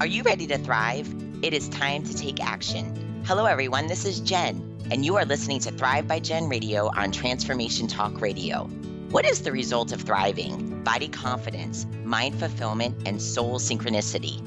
Are you ready to thrive? It is time to take action. Hello, everyone. This is Jen, and you are listening to Thrive by Jen Radio on Transformation Talk Radio. What is the result of thriving? Body confidence, mind fulfillment, and soul synchronicity.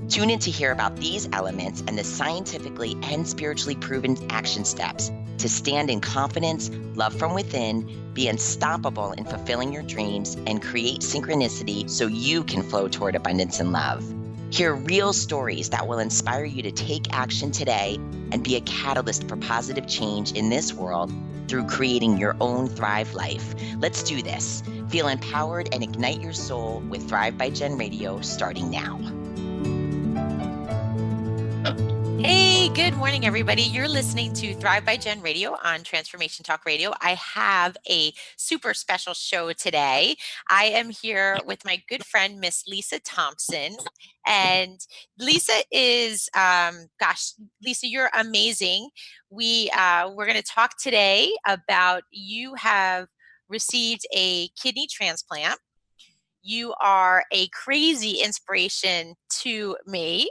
Tune in to hear about these elements and the scientifically and spiritually proven action steps to stand in confidence, love from within, be unstoppable in fulfilling your dreams, and create synchronicity so you can flow toward abundance and love. Hear real stories that will inspire you to take action today and be a catalyst for positive change in this world through creating your own Thrive life. Let's do this. Feel empowered and ignite your soul with Thrive by Jen Radio starting now. Hey, good morning, everybody. You're listening to Thrive by Jen Radio on Transformation Talk Radio. I have a super special show today. I am here with my good friend, Miss Lisa Thompson. And Lisa is, Lisa, you're amazing. We're going to talk today about you have received a kidney transplant. You are a crazy inspiration to me.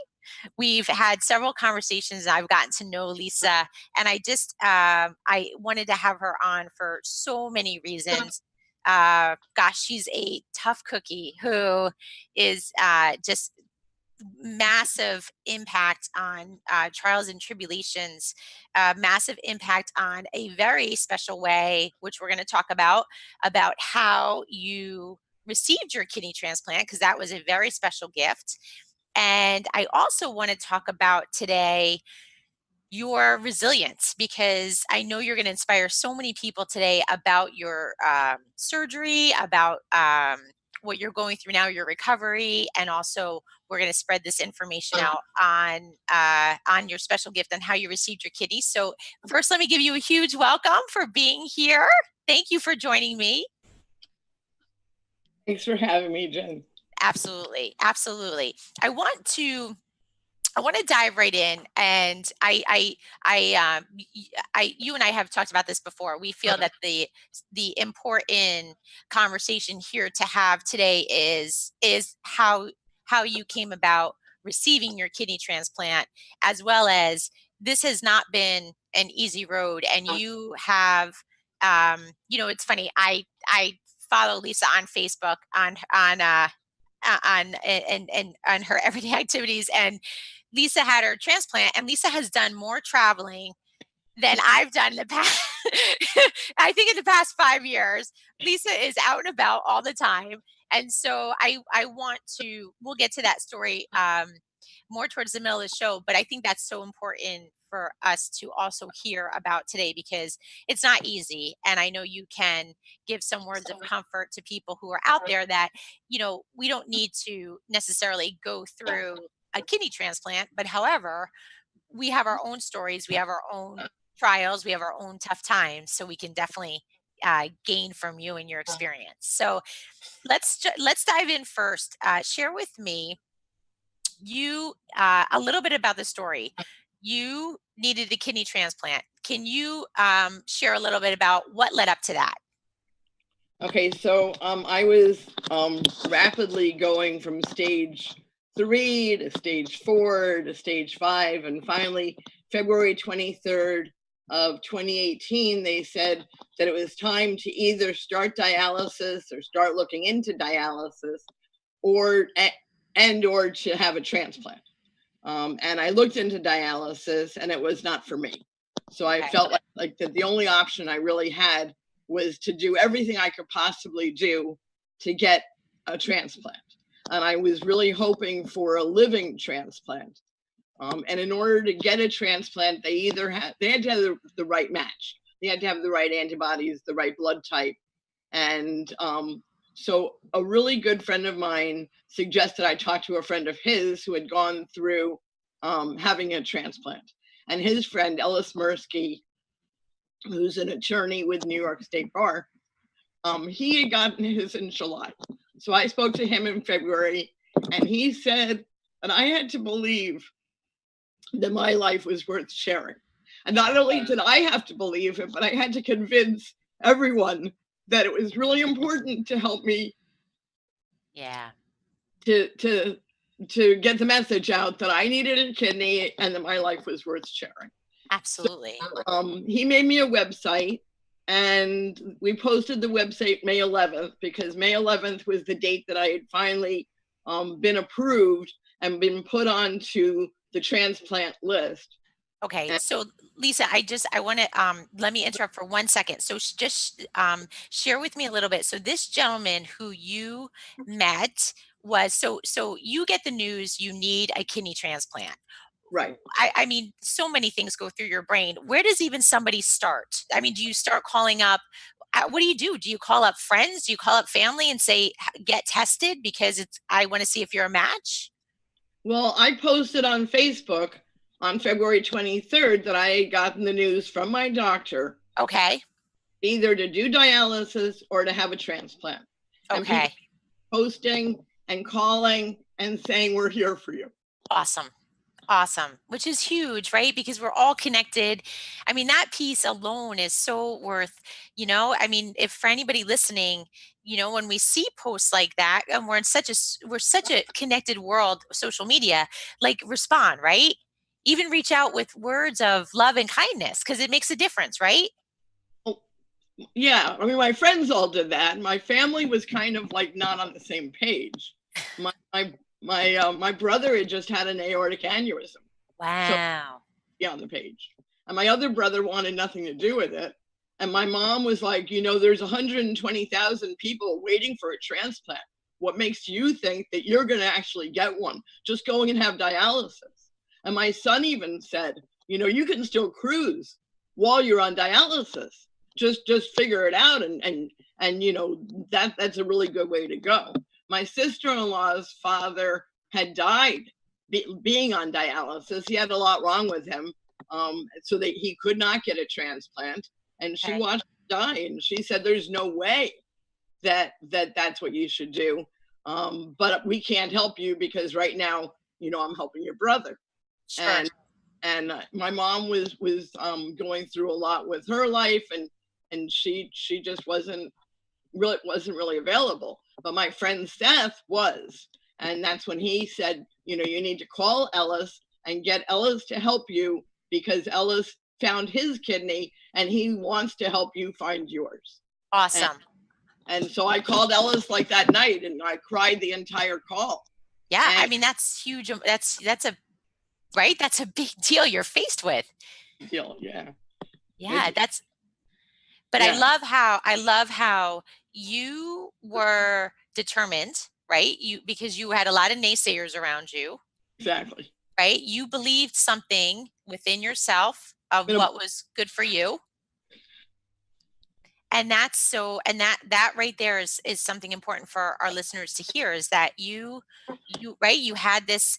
We've had several conversations. I've gotten to know Lisa, and I wanted to have her on for so many reasons. She's a tough cookie who is just massive impact on trials and tribulations, massive impact on a very special way, which we're going to talk about how you received your kidney transplant, because that was a very special gift. And I also want to talk about today your resilience, because I know you're going to inspire so many people today about your surgery, about what you're going through now, your recovery, and also we're going to spread this information out on your special gift and how you received your kidney. So first, let me give you a huge welcome for being here. Thank you for joining me. Thanks for having me, Jen. Absolutely. Absolutely. I want to dive right in, and you and I have talked about this before. We feel that the important conversation here to have today is how you came about receiving your kidney transplant, as well as this has not been an easy road, and you have, it's funny. I follow Lisa on Facebook on her everyday activities, and Lisa had her transplant, and Lisa has done more traveling than I've done in the past. I think in the past 5 years, Lisa is out and about all the time. And so we'll get to that story more towards the middle of the show, but I think that's so important for us to also hear about today, because it's not easy. And I know you can give some words of comfort to people who are out there that, we don't need to necessarily go through a kidney transplant, but however, we have our own stories, we have our own trials, we have our own tough times, so we can definitely gain from you and your experience. So let's dive in first. Share with me a little bit about the story. You needed a kidney transplant. Can you share a little bit about what led up to that? Okay, so I was rapidly going from stage 3 to stage 4 to stage 5, and finally February 23rd of 2018, they said that it was time to either start dialysis or start looking into dialysis, or to have a transplant. And I looked into dialysis, and it was not for me. So I felt like that the only option I really had was to do everything I could possibly do to get a transplant. And I was really hoping for a living transplant. And in order to get a transplant, they had to have the right match. They had to have the right antibodies, the right blood type. And so a really good friend of mine suggested I talk to a friend of his who had gone through having a transplant. And his friend, Ellis Mursky, who's an attorney with New York State Bar, he had gotten his in July. So I spoke to him in February, and he said that I had to believe that my life was worth sharing. And not only did I have to believe it, but I had to convince everyone that it was really important to help me. Yeah. To to get the message out that I needed a kidney and that my life was worth sharing. Absolutely. He made me a website, and we posted the website May 11th because May 11th was the date that I had finally been approved and been put onto the transplant list. Okay, And so Lisa, I want to let me interrupt for 1 second. So just share with me a little bit. So this gentleman who you met was so you get the news you need a kidney transplant. right. I mean, so many things go through your brain. Where does even somebody start? I mean, do you start calling up? What do you do? Do you call up friends? Do you call up family and say, get tested because I want to see if you're a match? Well, I posted on Facebook on February 23rd that I had gotten the news from my doctor Okay. either to do dialysis or to have a transplant. And people Okay. posting and calling and saying, we're here for you. Awesome. Awesome, which is huge, right? Because we're all connected. I mean, that piece alone is so worth, I mean, if for anybody listening, when we see posts like that and we're such a connected world, social media, like respond, right? Even reach out with words of love and kindness because it makes a difference, right? Oh, yeah, I mean, my friends all did that. My family was kind of like not on the same page. My brother had just had an aortic aneurysm, so Wow. yeah, on the page. And my other brother wanted nothing to do with it. And my mom was like, there's 120,000 people waiting for a transplant. What makes you think that you're going to actually get one? Just going and have dialysis. And my son even said, you can still cruise while you're on dialysis. Just figure it out, and that's a really good way to go. My sister-in-law's father had died being on dialysis. He had a lot wrong with him, so that he could not get a transplant. And she Okay. watched him die, and she said, "There's no way that's what you should do. But we can't help you because right now, I'm helping your brother." Sure. And my mom was going through a lot with her life, and she just wasn't really available. But my friend Seth was, and that's when he said, you need to call Ellis and get Ellis to help you because Ellis found his kidney and he wants to help you find yours. And, Awesome. and so I called Ellis like that night and I cried the entire call. Yeah. I And mean, that's huge. That's a right. That's a big deal you're faced with. yeah, Yeah. But yeah, I love how you were determined, right? Because you had a lot of naysayers around you, exactly. right? You believed something within yourself of what was good for you. And that right there is something important for our listeners to hear is that you had this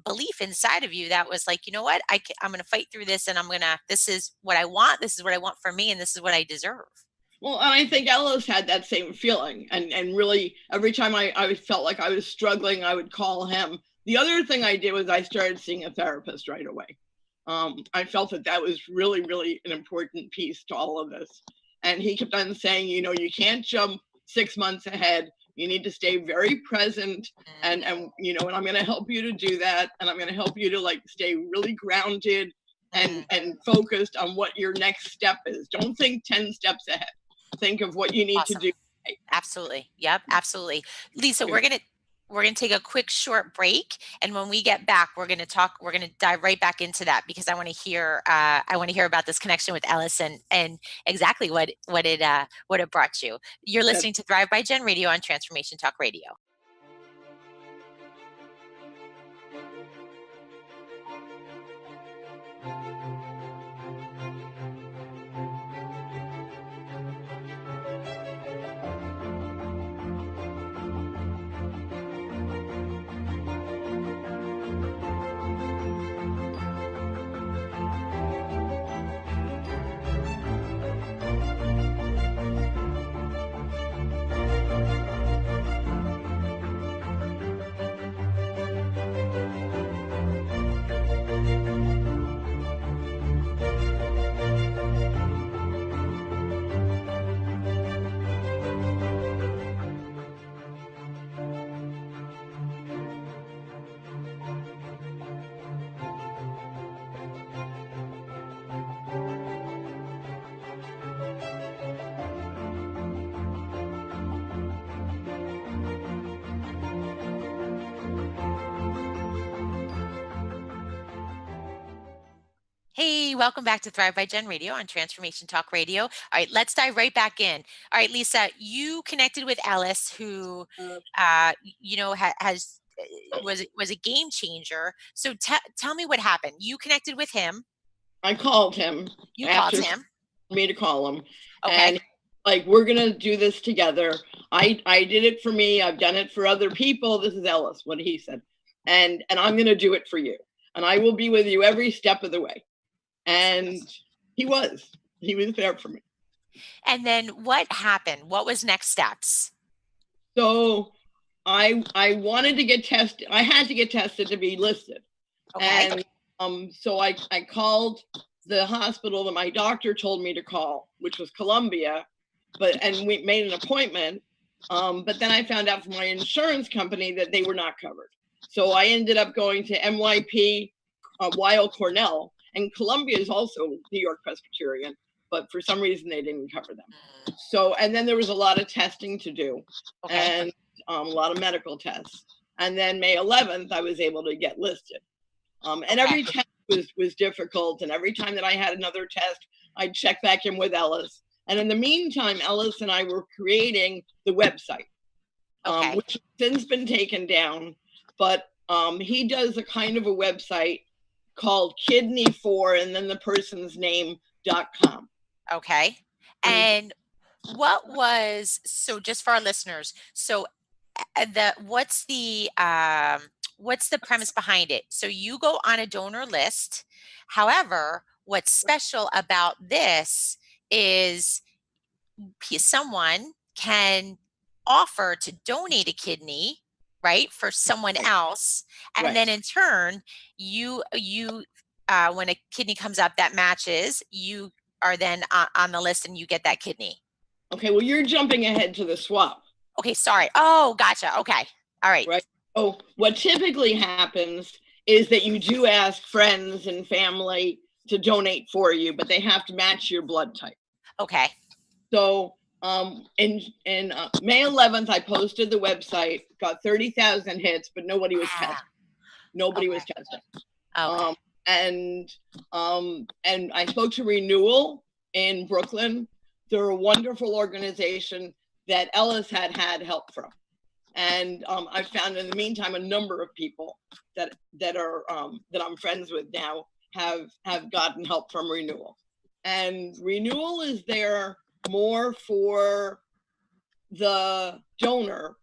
belief inside of you that was like, you know what, I'm going to fight through this and this is what I want. This is what I want for me. And this is what I deserve. Well, and I think Ellis had that same feeling. And really, every time I felt like I was struggling, I would call him. The other thing I did was I started seeing a therapist right away. I felt that was really, really an important piece to all of this. And he kept on saying, you can't jump 6 months ahead. You need to stay very present. And I'm going to help you to do that. And I'm going to help you to stay really grounded and focused on what your next step is. Don't think 10 steps ahead. Think of what you need to Awesome. do. Absolutely. Yep, absolutely. Lisa, we're gonna take a quick short break, and when we get back, we're gonna dive right back into that because I want to hear about this connection with Ellis and exactly what it brought you. You're That's listening to Thrive by Gen Radio on Transformation Talk Radio. welcome back to Thrive by Gen Radio on Transformation Talk Radio. All right, let's dive right back in. All right, Lisa, you connected with Ellis, who, has was a game changer. So tell me what happened. You connected with him. I called him. You called after him. Me to call him, Okay. and like, we're gonna do this together. I did it for me. I've done it for other people. This is Ellis, what he said, and I'm gonna do it for you, and I will be with you every step of the way. And he was there for me. And then what happened? What was next steps? So I wanted to get tested. I had to get tested to be listed. Okay. And so I called the hospital that my doctor told me to call, which was Columbia, and we made an appointment. But then I found out from my insurance company that they were not covered. So I ended up going to NYP, Weill Cornell, and Columbia is also New York Presbyterian, but for some reason they didn't cover them. So, and then there was a lot of testing to do, and a lot of medical tests. And then May 11th, I was able to get listed. And every test was difficult. And every time that I had another test, I'd check back in with Ellis. And in the meantime, Ellis and I were creating the website, which has since been taken down. But he does a kind of a website called kidney4 and then the person's name.com. Okay. And what was, so just for our listeners, so what's the premise behind it? So you go on a donor list. However, what's special about this is someone can offer to donate a kidney, right, for someone else, and then in turn, you when a kidney comes up that matches, you are then on the list and you get that kidney. Okay, well, you're jumping ahead to the swap. Okay, sorry. Oh, gotcha. Okay. All right. Right. Oh, what typically happens is that you do ask friends and family to donate for you, but they have to match your blood type. Okay. So in May 11th, I posted the website, got 30,000 hits, but nobody was tested. Nobody was tested. Okay. And I spoke to Renewal in Brooklyn. They're a wonderful organization that Ellis had help from. And I found in the meantime a number of people that I'm friends with now have gotten help from Renewal. And Renewal is there more for the donor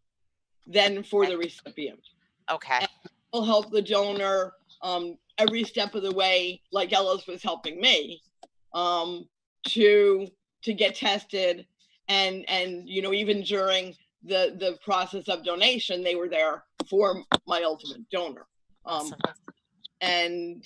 than for the recipient. Okay. And will help the donor every step of the way, like Ellis was helping me, to get tested, and even during the process of donation, they were there for my ultimate donor. Awesome. And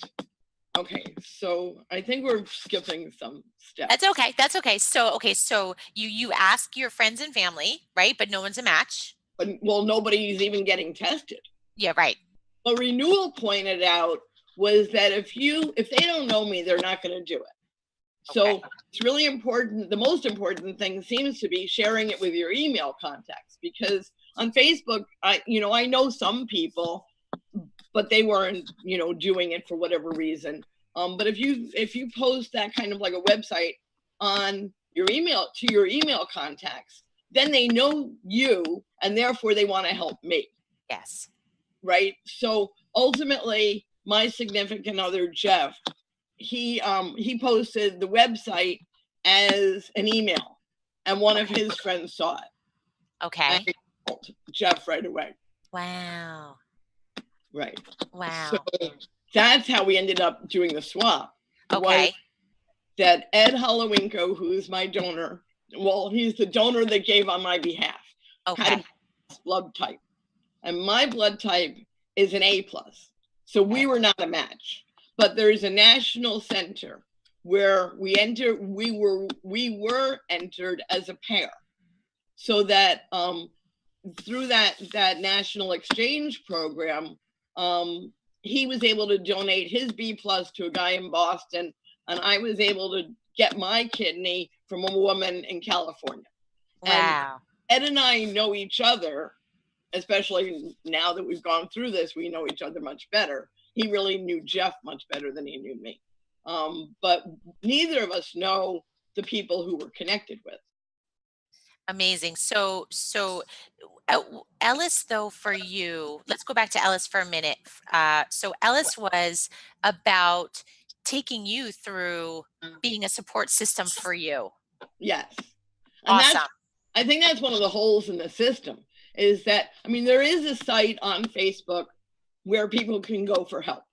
okay, so I think we're skipping some steps. That's okay. So you ask your friends and family, right? But no one's a match. But well, nobody's even getting tested. Yeah, right. What Renewal pointed out was that if they don't know me, they're not going to do it. So it's really important. The most important thing seems to be sharing it with your email contacts, because on Facebook, I know some people, but they weren't, doing it for whatever reason. But if you post that kind of like a website on your email to your email contacts, then they know you, and therefore they want to help me. Yes. Right. So ultimately, my significant other, Jeff, he posted the website as an email, and one of his friends saw it. Okay. And he called Jeff right away. Wow. Right. Wow. So that's how we ended up doing the swap. Okay. That Ed Holowinko, who's my donor, well, he's the donor that gave on my behalf, had a blood type. And my blood type is an A+. So we were not a match. But there's a national center where we were entered as a pair. So that through that national exchange program, he was able to donate his B+ to a guy in Boston, and I was able to get my kidney from a woman in California. Wow. And Ed and I know each other, especially now that we've gone through this, we know each other much better. He really knew Jeff much better than he knew me. But neither of us know the people who we're connected with. Amazing. Ellis, though, for you, let's go back to Ellis for a minute. So Ellis was about taking you through being a support system for you. Yes. And Awesome. I think that's one of the holes in the system is that, I mean, there is a site on Facebook where people can go for help,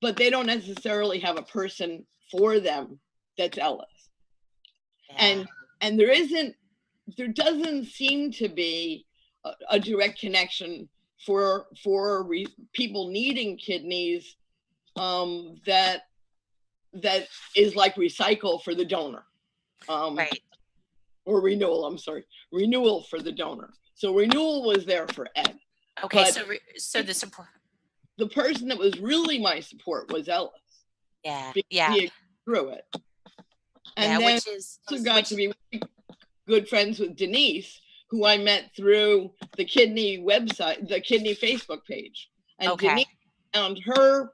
but they don't necessarily have a person for them that's Ellis. Yeah. And there doesn't seem to be a direct connection for people needing kidneys that is like recycle for the donor. Right. Or renewal, I'm sorry, renewal for the donor. So renewal was there for Ed. Okay. But So the support. the person that was really my support was Ellis. Yeah. Because Yeah. he grew it. And Yeah. then Which is also got to be good friends with Denise, who I met through the kidney website, the kidney Facebook page. And okay. Denise found her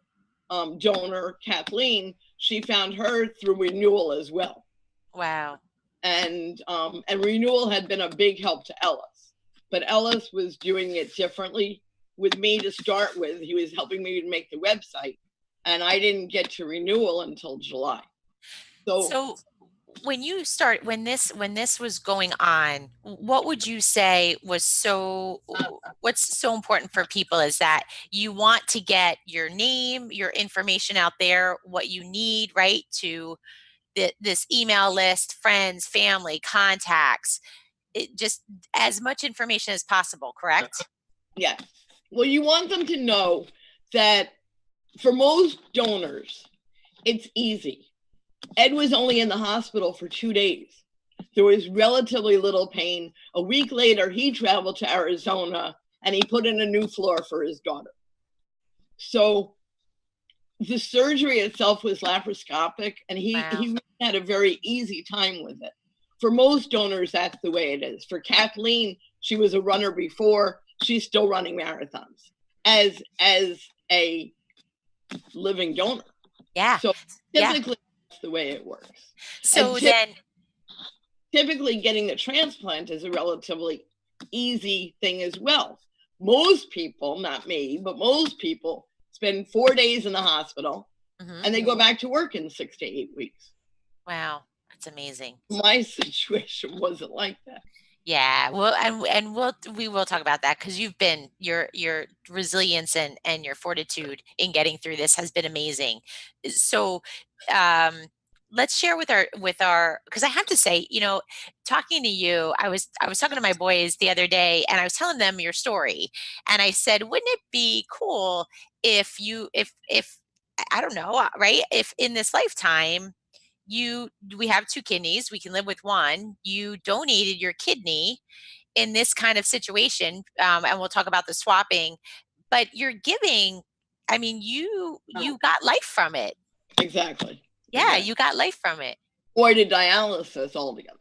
donor, Kathleen. She found her through renewal as well. Wow. And renewal had been a big help to Ellis, but Ellis was doing it differently with me to start with. He was helping me to make the website, and I didn't get to renewal until July. So when this was going on, what would you say was what's so important for people is that you want to get your name, your information out there, what you need, right, to this email list, friends, family, contacts, just as much information as possible, correct? Yeah. Well, you want them to know that for most donors, it's easy. Ed was only in the hospital for 2 days. There was relatively little pain. A week later, he traveled to Arizona and he put in a new floor for his daughter. So the surgery itself was laparoscopic, and he had a very easy time with it. For most donors, that's the way it is. For Kathleen, she was a runner before. She's still running marathons as a living donor. Yeah. So typically that's the way it works. So then typically getting the transplant is a relatively easy thing as well. Most people, not me, but most people spend 4 days in the hospital and they go back to work in 6 to 8 weeks. Wow, that's amazing. My situation wasn't like that. Yeah, well, and we will talk about that because you've been your resilience and your fortitude in getting through this has been amazing. So, let's share with our because I have to say, talking to you, I was talking to my boys the other day and I was telling them your story, and I said, wouldn't it be cool if I don't know, right? If in this lifetime we have 2 kidneys, we can live with 1. You donated your kidney in this kind of situation, and we'll talk about the swapping, but you're giving, I mean, you got life from it. Exactly. Yeah, you got life from it. Avoided dialysis altogether.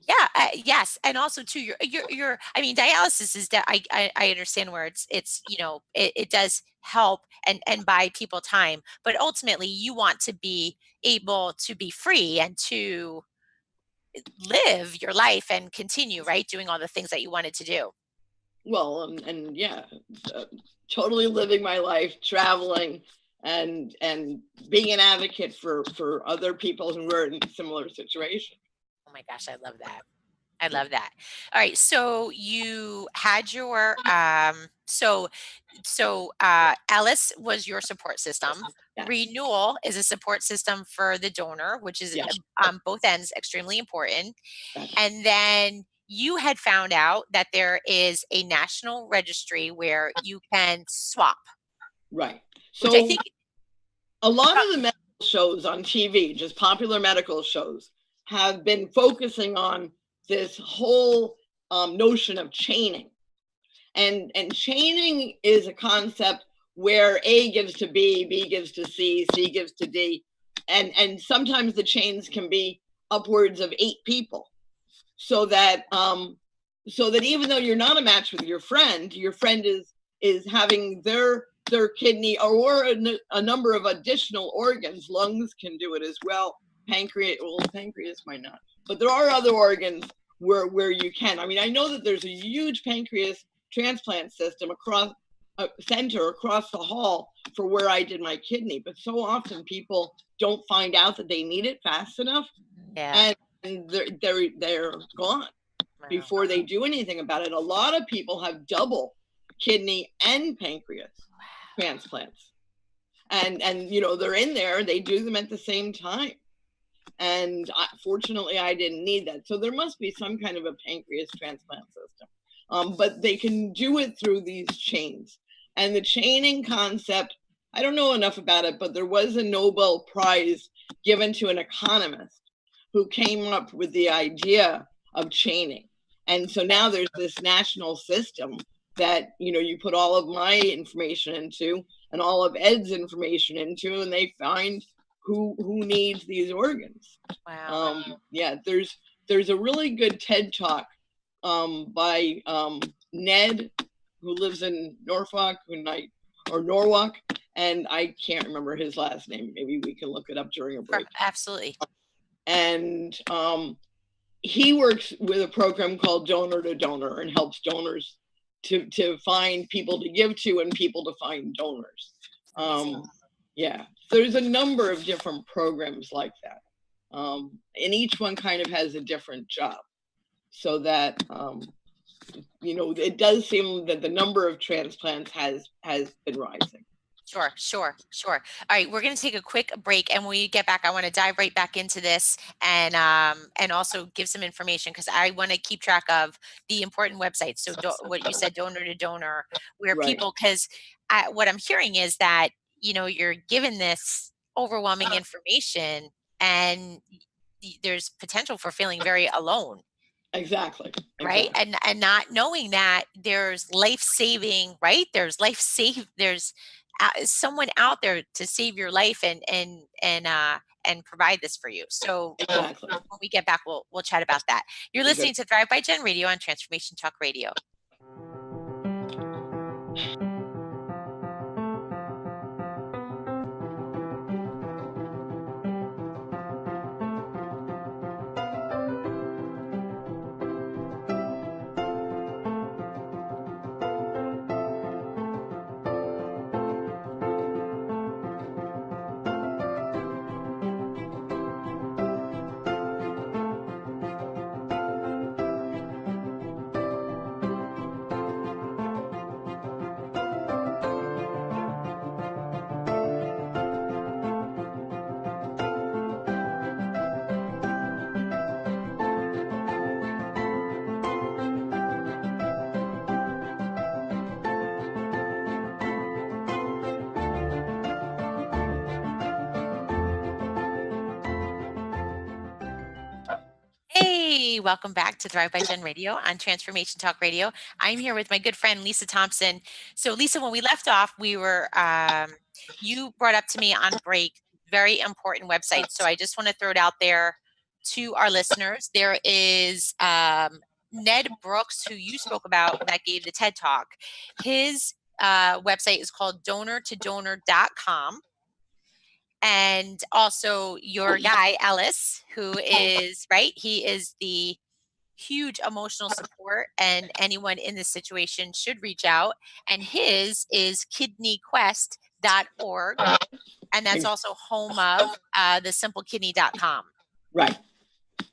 Yeah, yes, and also too, your I mean, dialysis is that I understand where it's it does help and buy people time, but ultimately you want to be able to be free and to live your life and continue, right, doing all the things that you wanted to do. Well, and yeah, totally living my life, traveling, and being an advocate for other people who are in similar situations. Oh my gosh, I love that. I love that. All right, so you had your Alice was your support system. Yes. Renewal is a support system for the donor, which is on both ends extremely important. And then you had found out that there is a national registry where you can swap. Right. So I think a lot of the medical shows on TV, just popular medical shows, have been focusing on this whole notion of chaining. And chaining is a concept where A gives to B, B gives to C, C gives to D. And sometimes the chains can be upwards of 8 people. So that even though you're not a match with your friend is having their their kidney, or a number of additional organs. Lungs can do it as well. Pancreas might not, but there are other organs where you can. I mean, I know that there's a huge pancreas transplant system across a center across the hall for where I did my kidney, but so often people don't find out that they need it fast enough, Yeah. and they're gone Wow. before they do anything about it. A lot of people have double kidney and pancreas transplants, and you know, they're in there, they do them at the same time, and fortunately I didn't need that. So there must be some kind of a pancreas transplant system, but they can do it through these chains. And the chaining concept, I don't know enough about it, but there was a Nobel Prize given to an economist who came up with the idea of chaining. And so now there's this national system that, you know, you put all of my information into and all of Ed's information into, and they find who needs these organs. Wow. Yeah, there's a really good TED talk by Ned, who lives in Norfolk, Norwalk, and I can't remember his last name. Maybe we can look it up during a break. Absolutely. And he works with a program called Donor to Donor and helps donors to find people to give to and people to find donors. Yeah, there's a number of different programs like that, and each one kind of has a different job, so that you know, it does seem that the number of transplants has been rising. Sure. All right, we're going to take a quick break, and when we get back, I want to dive right back into this, and also give some information, because I want to keep track of the important websites. So what you said, Donor to Donor, where Right. people, because what I'm hearing is that, you know, you're given this overwhelming information, and there's potential for feeling very alone. Exactly. Right. And not knowing that there's life-saving, right? There's someone out there to save your life, and provide this for you. So Exactly. when we get back, we'll chat about that. You're listening Good. to Thrive by Gen Radio on Transformation Talk Radio. Hey, welcome back to Thrive by Gen Radio on Transformation Talk Radio. I'm here with my good friend Lisa Thompson. So, Lisa, when we left off, we were you brought up to me on break very important websites. So I just want to throw it out there to our listeners. There is Ned Brooks, who you spoke about, that gave the TED Talk. His website is called donortodonor.com. And also your guy, Ellis, who is, right, he is the huge emotional support, and anyone in this situation should reach out. And his is kidneyquest.org. And that's also home of thesimplekidney.com. Right.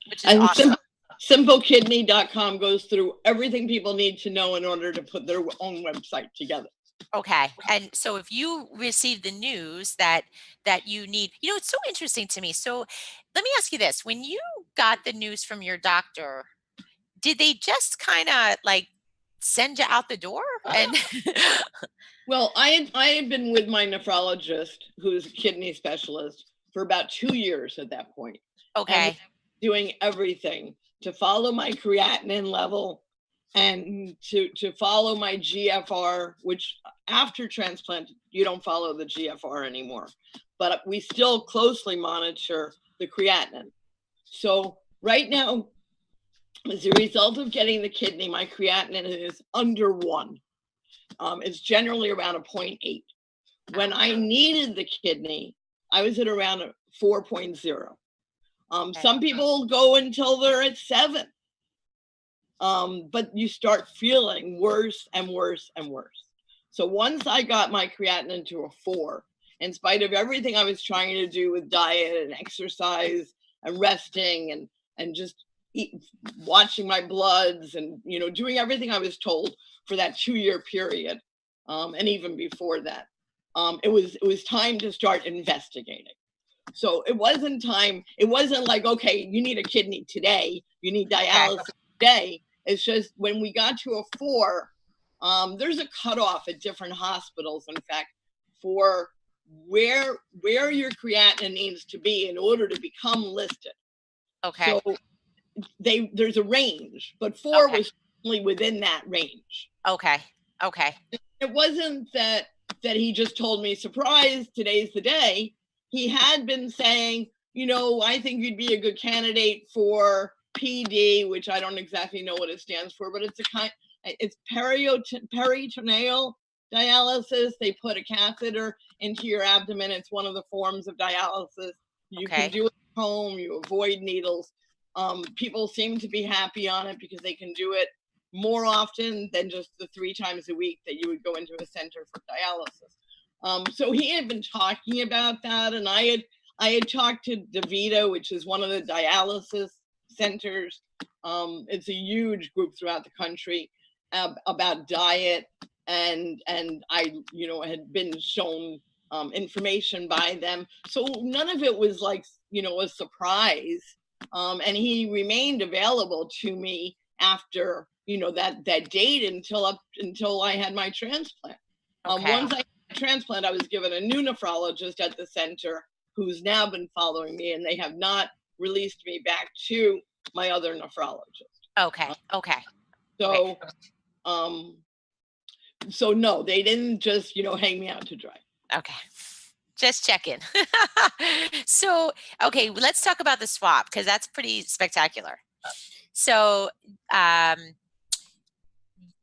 Which is awesome. Simplekidney.com goes through everything people need to know in order to put their own website together. Okay. And so if you receive the news that you need, you know, it's so interesting to me. So let me ask you this. When you got the news from your doctor, did they just kind of like send you out the door? And well, I had been with my nephrologist, who's a kidney specialist, for about 2 years at that point. Okay. And doing everything to follow my creatinine level and to follow my GFR, which after transplant, you don't follow the GFR anymore, but we still closely monitor the creatinine. So right now, as a result of getting the kidney, my creatinine is under 1. It's generally around a 0.8. When I needed the kidney, I was at around a 4.0. Some people go until they're at 7. But you start feeling worse and worse and worse. So once I got my creatinine to a 4, in spite of everything I was trying to do with diet and exercise and resting and just watching my bloods and doing everything I was told for that 2-year period, and even before that, it was time to start investigating. So it wasn't like, okay, you need a kidney today, you need dialysis today. It's just when we got to a 4, there's a cutoff at different hospitals, in fact, for where your creatinine needs to be in order to become listed. Okay. So there's a range, but 4 was only within that range. Okay. Okay. It wasn't that he just told me, surprise, today's the day. He had been saying, I think you'd be a good candidate for PD, which I don't exactly know what it stands for, but it's peritoneal dialysis. They put a catheter into your abdomen. It's one of the forms of dialysis. You can do it at home. You avoid needles. People seem to be happy on it because they can do it more often than just the 3 times a week that you would go into a center for dialysis. So he had been talking about that, and I had talked to DeVita, which is one of the dialysis centers. It's a huge group throughout the country, about diet, and I had been shown information by them. So none of it was like a surprise. And he remained available to me after that date until I had my transplant. Once I had my transplant, I was given a new nephrologist at the center who's now been following me, and they have not released me back to my other nephrologist. Okay. So no, they didn't just hang me out to dry. Okay. Just checking. So, okay, let's talk about the swap, because that's pretty spectacular. So,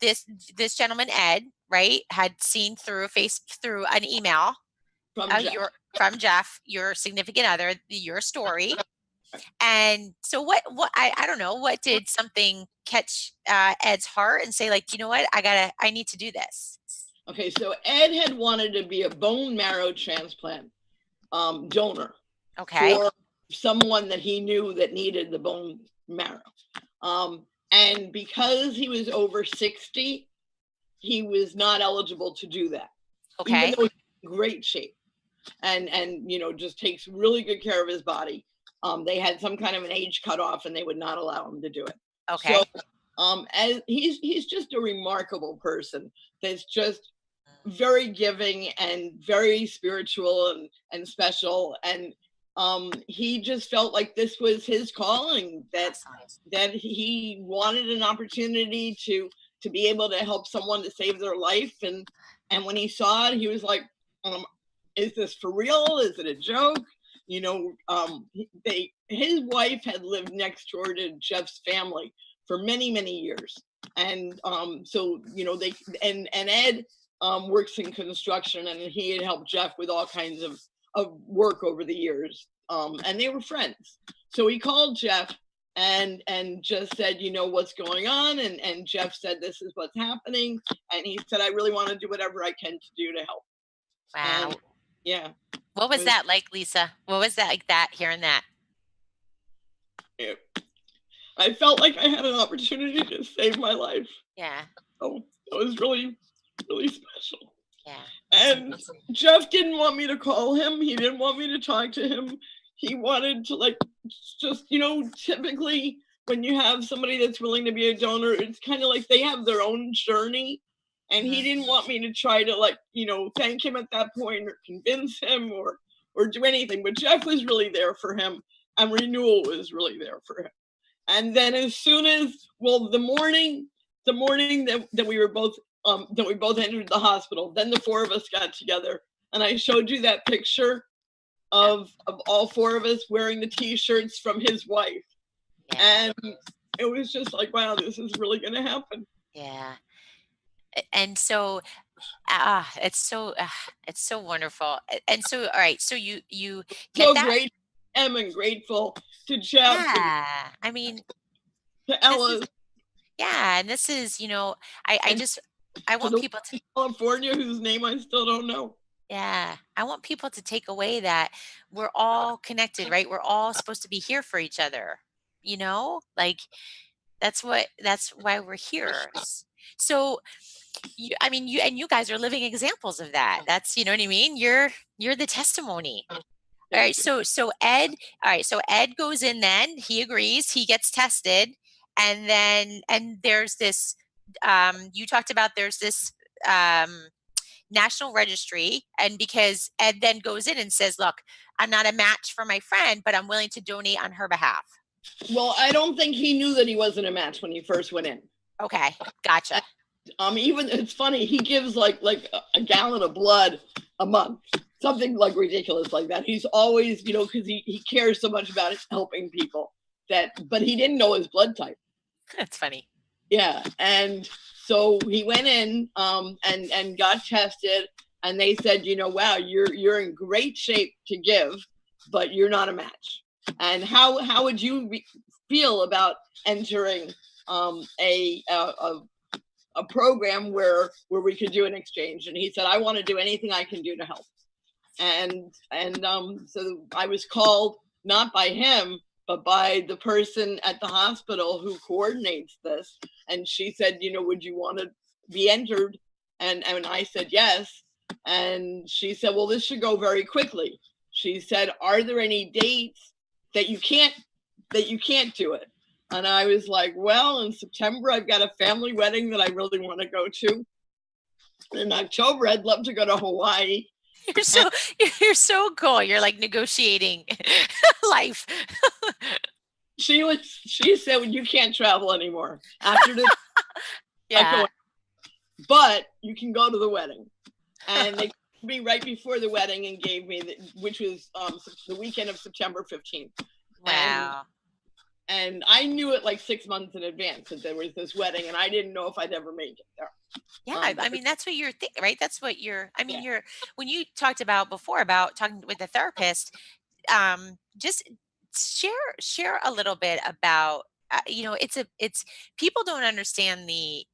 this gentleman, Ed, right, had seen through an email from Jeff, your significant other, your story. And so what I don't know, what did something catch Ed's heart and say, like, you know what, I need to do this? Okay, so Ed had wanted to be a bone marrow transplant donor for someone that he knew that needed the bone marrow. And because he was over 60, he was not eligible to do that. Even though he's in great shape and just takes really good care of his body. They had some kind of an age cutoff, and they would not allow him to do it. So as he's just a remarkable person that's just very giving and very spiritual and special, and he just felt like this was his calling, that he wanted an opportunity to be able to help someone to save their life. And when he saw it, he was like, is this for real? Is it a joke? His wife had lived next door to Jeff's family for many, many years. And so, Ed works in construction, and he had helped Jeff with all kinds of work over the years. And they were friends. So he called Jeff and just said, what's going on? And Jeff said, this is what's happening. And he said, I really want to do whatever I can to do to help. Wow. And, yeah. What was that like, Lisa? What was that like, hearing that? I felt like I had an opportunity to save my life. Yeah. So it was really, really special. Yeah. And Jeff didn't want me to call him. He didn't want me to talk to him. He wanted to just, typically when you have somebody that's willing to be a donor, it's kind of like they have their own journey. And he didn't want me to try to thank him at that point or convince him or do anything. But Jeff was really there for him, and Renewal was really there for him. And then as soon as, the morning that we were both that we both entered the hospital, then the 4 of us got together, and I showed you that picture of all 4 of us wearing the T-shirts from his wife. And it was just like, wow, this is really going to happen. Yeah. And so It's so wonderful. And so, all right, so you get So that. great, am and grateful to Jeff and Yeah. I mean, to this is Ella yeah, and this is, I and just I to want the people to one in California whose name I still don't know. yeah, I want people to take away that we're all connected, right? We're all supposed to be here for each other. Like that's why we're here. So I mean, you guys are living examples of that. That's, you know what I mean? You're the testimony. All right, Thank you. so Ed goes in then, he agrees, he gets tested, and there's this you talked about there's this national registry, and because Ed then goes in and says, "Look, I'm not a match for my friend, but I'm willing to donate on her behalf." Well, I don't think he knew that he wasn't a match when he first went in. Okay, gotcha. Even it's funny, he gives like a gallon of blood a month, something like ridiculous like that. He's always, because he cares so much about helping people, but he didn't know his blood type. That's funny. Yeah, and so he went in and got tested, and they said, wow, you're in great shape to give, but you're not a match. And how would you feel about entering a program where we could do an exchange? And he said, I want to do anything I can do to help. And so I was called, not by him, but by the person at the hospital who coordinates this. And she said, would you want to be entered? And I said yes. And she said, well, this should go very quickly. She said, are there any dates that you can't do it? And I was like, well, in September I've got a family wedding that I really want to go to. In October I'd love to go to Hawaii. You're so you're so cool. You're like negotiating life. She said, well, you can't travel anymore after this. Yeah. But you can go to the wedding. And they called me right before the wedding and gave me which was the weekend of September 15th. Wow. And I knew it like 6 months in advance that there was this wedding, and I didn't know if I'd ever make it there. Yeah, I mean that's what you're thinking, right? That's what you're. I mean, Yeah. you're when you talked about before about talking with a therapist. Just share a little bit about it's people don't understand the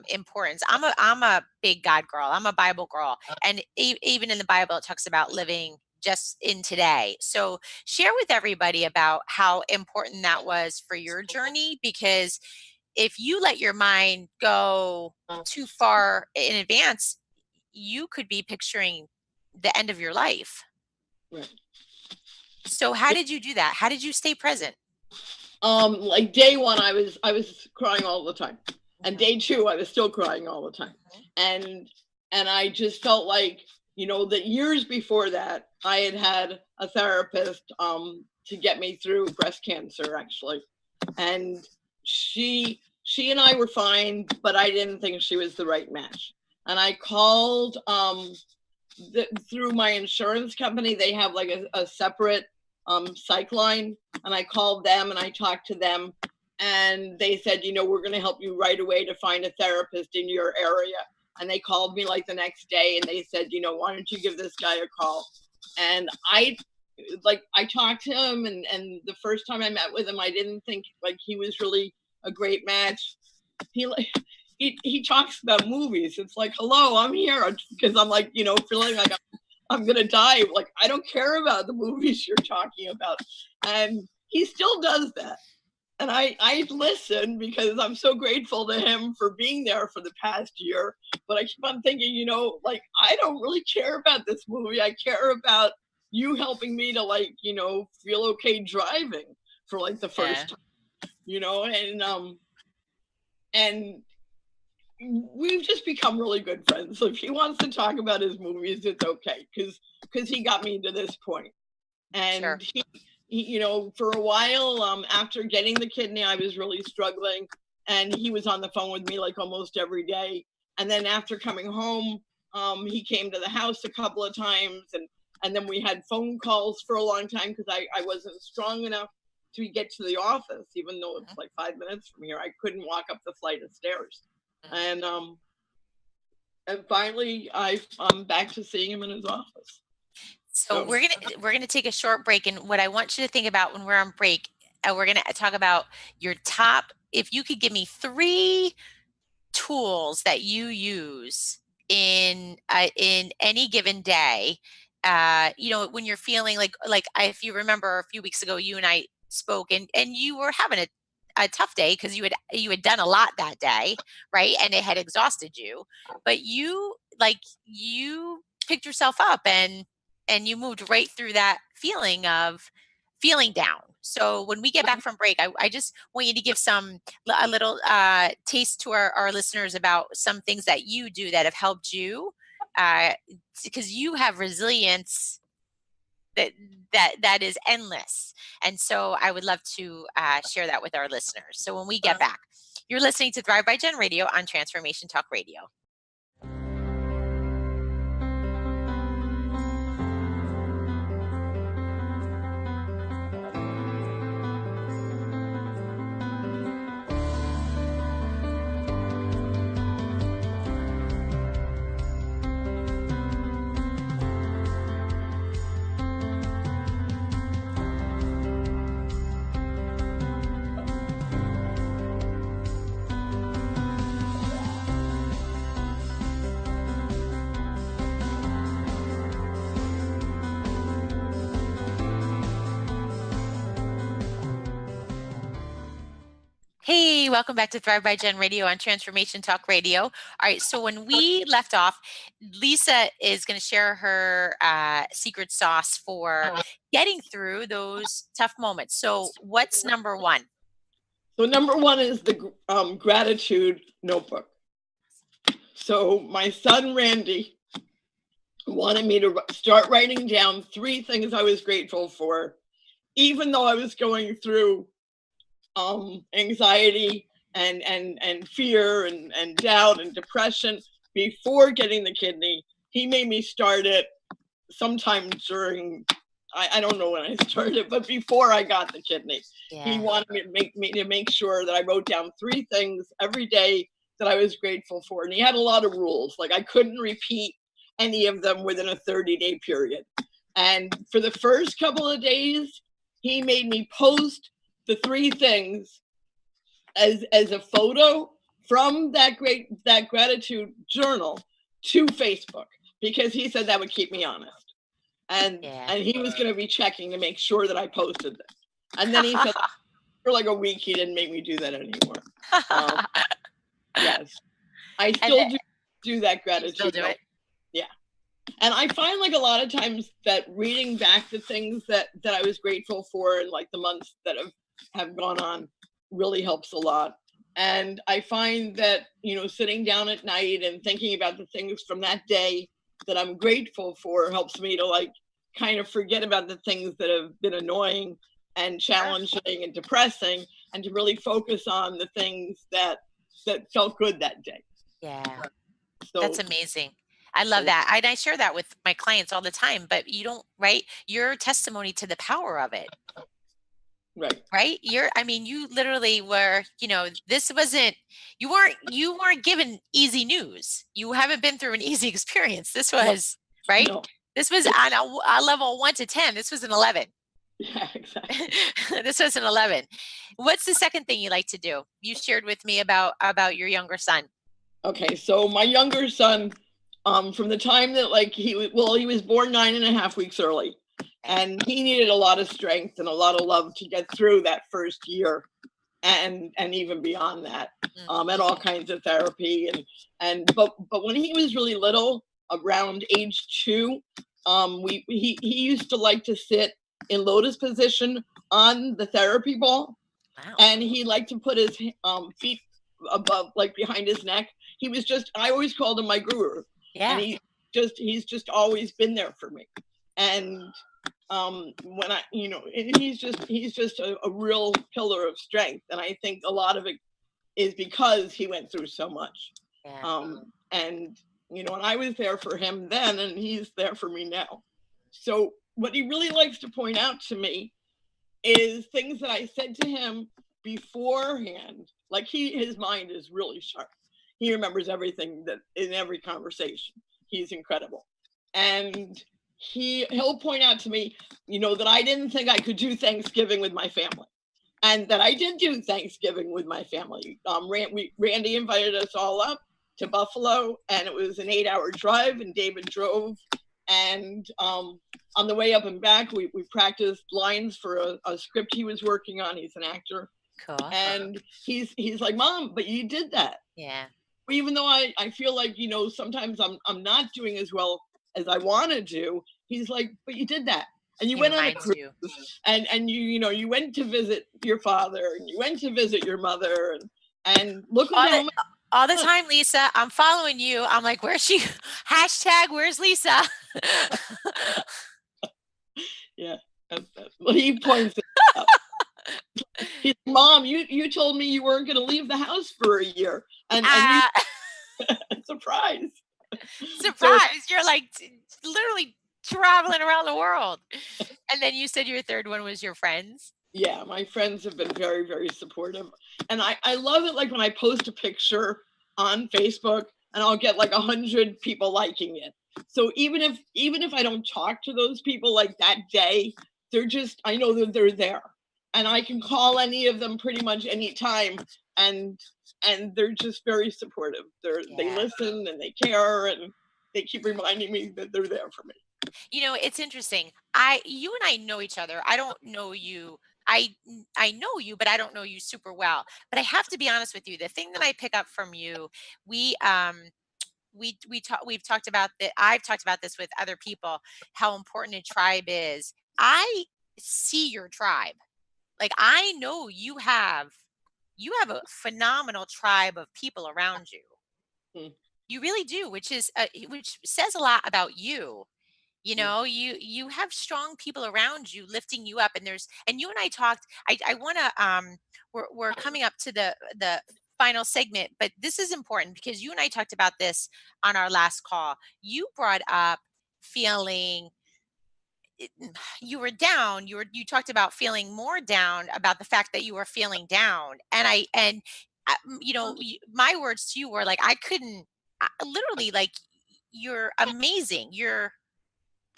importance. I'm a big God girl. I'm a Bible girl, and even in the Bible it talks about living just in today. So share with everybody about how important that was for your journey, because if you let your mind go too far in advance, you could be picturing the end of your life. Right. So how did you do that? How did you stay present? Like day one, I was crying all the time, and Mhm, day two, I was still crying all the time, mhm, and I just felt like, that years before that, I had a therapist to get me through breast cancer, actually, and she and I were fine, but I didn't think she was the right match, and I called through my insurance company. They have like a separate psych line, and I called them and I talked to them, and they said, we're going to help you right away to find a therapist in your area. And they called me like the next day and they said, why don't you give this guy a call? And I talked to him, and the first time I met with him, I didn't think like he was really a great match. He like he talks about movies. It's like, hello, I'm here because I'm like, feeling like I'm gonna die. Like, I don't care about the movies you're talking about. And he still does that. And I listen because I'm so grateful to him for being there for the past year. But I keep on thinking, like, I don't really care about this movie. I care about you helping me to, like, feel okay driving for like the yeah, first time, and we've just become really good friends. So if he wants to talk about his movies, it's okay, because he got me to this point. And sure. for a while, after getting the kidney, I was really struggling, and he was on the phone with me like almost every day. And then after coming home, he came to the house a couple of times, and then we had phone calls for a long time because I wasn't strong enough to get to the office, even though Mhm, it's like 5 minutes from here. I couldn't walk up the flight of stairs. mhm. And And finally, I'm back to seeing him in his office. So we're gonna take a short break, and what I want you to think about when we're on break, we're gonna talk about your top. If you could give me 3 tools that you use in any given day, when you're feeling if you remember a few weeks ago, you and I spoke, and you were having a tough day because you had done a lot that day, right? And it had exhausted you, but you picked yourself up and you moved right through that feeling of feeling down. So when we get back from break, I just want you to give a little taste to our listeners about some things that you do that have helped you, because you have resilience that is endless. And so I would love to share that with our listeners. So when we get back, you're listening to Thrive by Gen Radio on Transformation Talk Radio. Hey, welcome back to Thrive by Gen Radio on Transformation Talk Radio. All right, so when we left off, Lisa is going to share her secret sauce for getting through those tough moments. So what's number 1? So number 1 is the gratitude notebook. So my son, Randy, wanted me to start writing down 3 things I was grateful for, even though I was going through anxiety and fear and doubt and depression before getting the kidney. He made me start it sometime during, I don't know when I started, but before I got the kidney. Yeah. He wanted me to make sure that I wrote down 3 things every day that I was grateful for. And he had a lot of rules, like I couldn't repeat any of them within a 30-day period. And for the first couple of days, he made me post the 3 things as a photo from that gratitude journal to Facebook, because he said that would keep me honest. And he was going to be checking to make sure that I posted this. And then he said for like a week, he didn't make me do that anymore. Yes, I still do that gratitude. Still do it. Yeah. And I find like a lot of times that reading back the things that I was grateful for in like the months that have gone on really helps a lot. And I find that, sitting down at night and thinking about the things from that day that I'm grateful for helps me to like kind of forget about the things that have been annoying and challenging and depressing, and to really focus on the things that felt good that day. Yeah. So, that's amazing. I love that. And I share that with my clients all the time, but you don't, right? Your testimony to the power of it. Right. You literally were, this wasn't, you weren't given easy news. You haven't been through an easy experience. This was, right? No. This was on a level 1 to 10. This was an 11. Yeah, exactly. This was an 11. What's the second thing you like to do? You shared with me about your younger son. Okay. So my younger son, from the time that he was born 9.5 weeks early. And he needed a lot of strength and a lot of love to get through that first year, and even beyond that, and all kinds of therapy. But when he was really little, around age 2, he used to like to sit in lotus position on the therapy ball. Wow. And he liked to put his feet above, like behind his neck. I always called him my guru. Yeah. And he's just always been there for me. And when he's just a real pillar of strength. And I think a lot of it is because he went through so much. Yeah. And I was there for him then, and he's there for me now. So what he really likes to point out to me is things that I said to him beforehand. Like his mind is really sharp. He remembers everything that in every conversation. He's incredible. And he'll point out to me, that I didn't think I could do Thanksgiving with my family. And that I did do Thanksgiving with my family. Randy invited us all up to Buffalo, and it was an 8-hour drive, and David drove. And on the way up and back, we practiced lines for a script he was working on. He's an actor. Cool. And he's like, Mom, but you did that. Yeah. Even though I feel like, sometimes I'm not doing as well as I want to do. He's like, but you did that. And you went on a cruise, and you went to visit your father, and you went to visit your mother, and look at all the time, Lisa. I'm following you. I'm like, where's she? Hashtag where's Lisa? Yeah. Well, he points it out. He's, Mom, you told me you weren't going to leave the house for a year, and you surprise. You're like literally traveling around the world. And then you said your third one was your friends. Yeah, my friends have been very, very supportive. And I love it, like when I post a picture on Facebook and I'll get like 100 people liking it. So even if I don't talk to those people like that day, I know that they're there. And I can call any of them pretty much any time, and they're just very supportive. They listen and they care, and they keep reminding me that they're there for me. It's interesting. You and I know each other. I don't know you. I know you, but I don't know you super well. But I have to be honest with you. The thing that I pick up from you, we've talked about that. I've talked about this with other people, how important a tribe is. I see your tribe. Like, I know you have a phenomenal tribe of people around you. You really do, which says a lot about you. You have strong people around you lifting you up, and you and I talked. I want to we're coming up to the final segment, but this is important because you and I talked about this on our last call. You brought up feeling you were down. You talked about feeling more down about the fact that you were feeling down, and my words to you were like, I couldn't literally, like, you're amazing.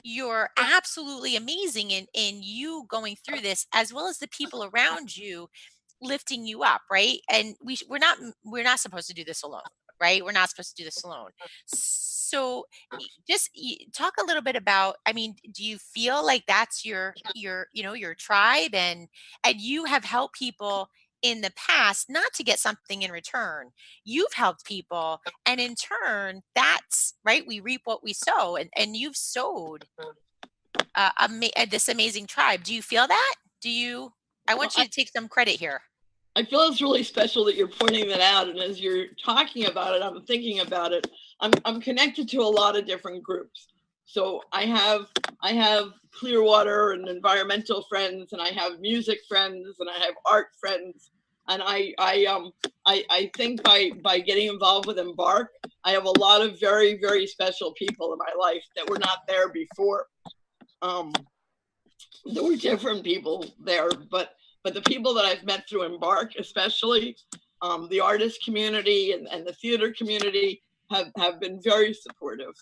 You're absolutely amazing in you going through this, as well as the people around you lifting you up, right? And we're not supposed to do this alone, right? We're not supposed to do this alone. So just talk a little bit about, I mean, do you feel like that's your tribe, and you have helped people in the past not to get something in return. You've helped people, and in turn, that's right, we reap what we sow, and you've sowed this amazing tribe. Do you feel that? I want you to take some credit here. I feel it's really special that you're pointing that out. And as you're talking about it, I'm thinking about it. I'm connected to a lot of different groups. So I have Clearwater and environmental friends, and I have music friends, and I have art friends. And I think by getting involved with Embark, I have a lot of very, very special people in my life that were not there before. There were different people there, but the people that I've met through Embark, especially the artist community and the theater community, have been very supportive.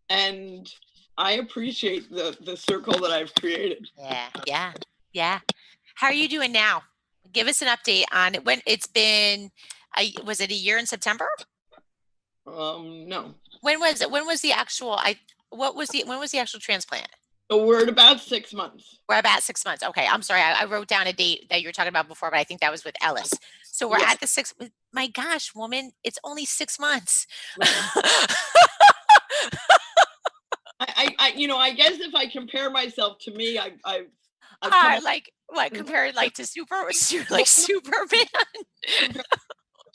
And I appreciate the circle that I've created. Yeah. How are you doing now? Give us an update on when it's been. Was it a year in September? No. When was it? When was the actual? When was the actual transplant? So we're at about 6 months. We're about 6 months. Okay, I'm sorry. I wrote down a date that you were talking about before, but I think that was with Ellis. So we're at the 6. My gosh, woman, it's only 6 months. I guess if I compare myself to me, I've like what? Compared like to Superman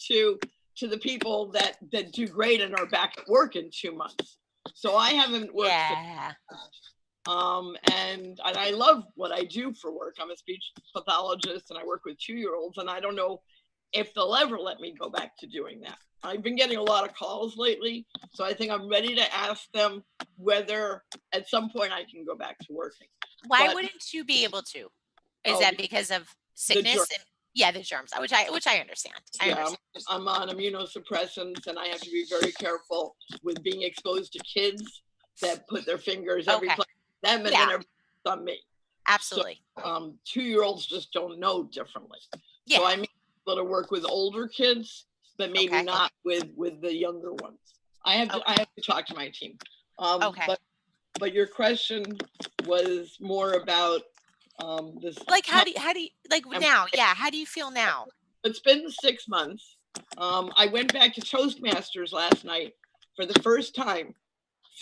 to the people that do great and are back at work in 2 months. So I haven't worked. Yeah. And I love what I do for work. I'm a speech pathologist, and I work with 2-year-olds, and I don't know if they'll ever let me go back to doing that. I've been getting a lot of calls lately, so I think I'm ready to ask them whether at some point I can go back to working. Why wouldn't you be able to? Is that because of sickness? Yeah, the germs, which I understand. I'm on immunosuppressants, and I have to be very careful with being exposed to kids that put their fingers every place them and then on me. Absolutely. So 2-year-olds just don't know differently. Yeah. So I'm able to work with older kids, but maybe not with the younger ones. I have to talk to my team. But your question was more about this. Like how do you like now? Yeah, how do you feel now? It's been 6 months. I went back to Toastmasters last night for the first time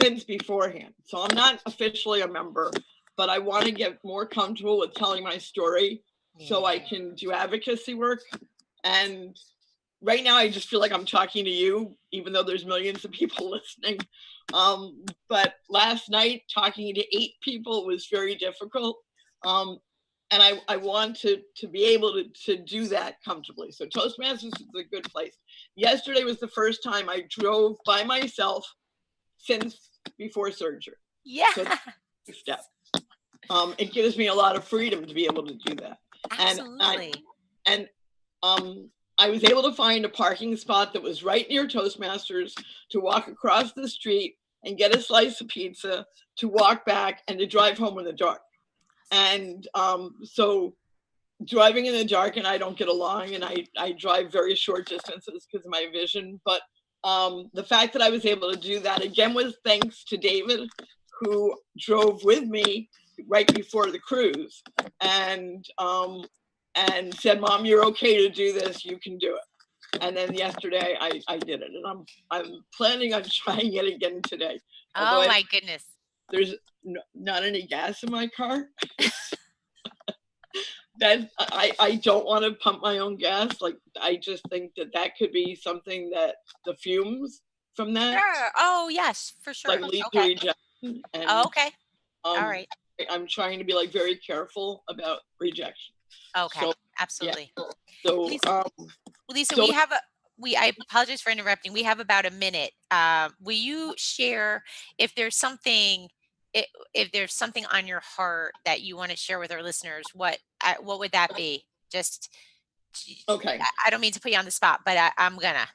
since beforehand. So I'm not officially a member, but I want to get more comfortable with telling my story so I can do advocacy work. And right now I just feel like I'm talking to you, even though there's millions of people listening. But last night talking to 8 people was very difficult. And I want to be able to do that comfortably. So Toastmasters is a good place. Yesterday was the first time I drove by myself since before surgery. Yeah. So step. It gives me a lot of freedom to be able to do that. Absolutely. And I was able to find a parking spot that was right near Toastmasters to walk across the street and get a slice of pizza, to walk back, and to drive home in the dark. And so driving in the dark and I don't get along, and I drive very short distances because of my vision. But the fact that I was able to do that again was thanks to David, who drove with me right before the cruise and said, "Mom, you're okay to do this. You can do it." And then yesterday I did it, and I'm planning on trying it again today. Oh my goodness. There's not any gas in my car. That I don't want to pump my own gas. Like, I just think that could be something that the fumes from that. Sure. Oh yes, for sure. Like lead to rejection. And, all right. I'm trying to be like very careful about rejection. Okay. So, absolutely. Yeah. So Lisa, I apologize for interrupting. We have about a minute. Will you share if there's something on your heart that you want to share with our listeners? What would that be? Just okay. I don't mean to put you on the spot, but I'm gonna.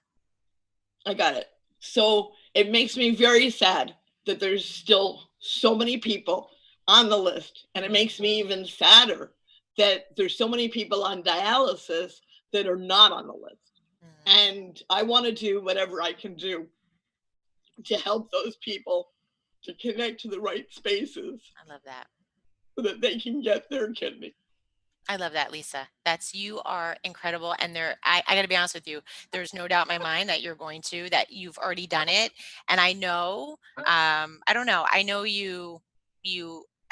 I got it. So it makes me very sad that there's still so many people on the list, and it makes me even sadder that there's so many people on dialysis that are not on the list. And I want to do whatever I can do to help those people to connect to the right spaces. I love that. So that they can get their kidney. I love that, Lisa. You are incredible. And I got to be honest with you, there's no doubt in my mind that you've already done it. And I know, I don't know, I know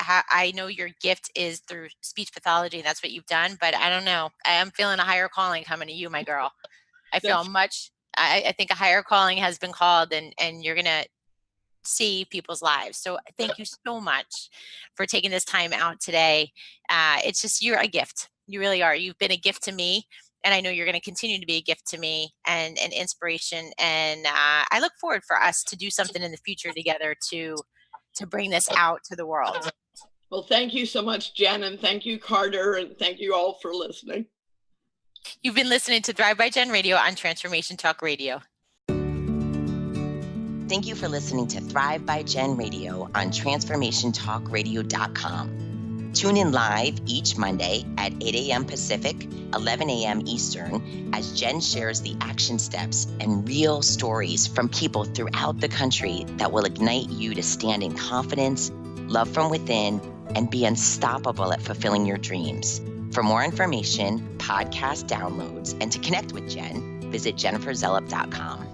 I know your gift is through speech pathology, and that's what you've done, but I don't know. I'm feeling a higher calling coming to you, my girl. I think a higher calling has been called, and you're going to save people's lives. So thank you so much for taking this time out today. It's just, you're a gift. You really are. You've been a gift to me, and I know you're going to continue to be a gift to me and an inspiration. And I look forward for us to do something in the future together to bring this out to the world. Well, thank you so much, Jen, and thank you, Carter, and thank you all for listening. You've been listening to Thrive by Jen Radio on Transformation Talk Radio. Thank you for listening to Thrive by Jen Radio on transformationtalkradio.com. Tune in live each Monday at 8 a.m. Pacific, 11 a.m. Eastern, as Jen shares the action steps and real stories from people throughout the country that will ignite you to stand in confidence, love from within, and be unstoppable at fulfilling your dreams. For more information, podcast downloads, and to connect with Jen, visit jenniferzellup.com.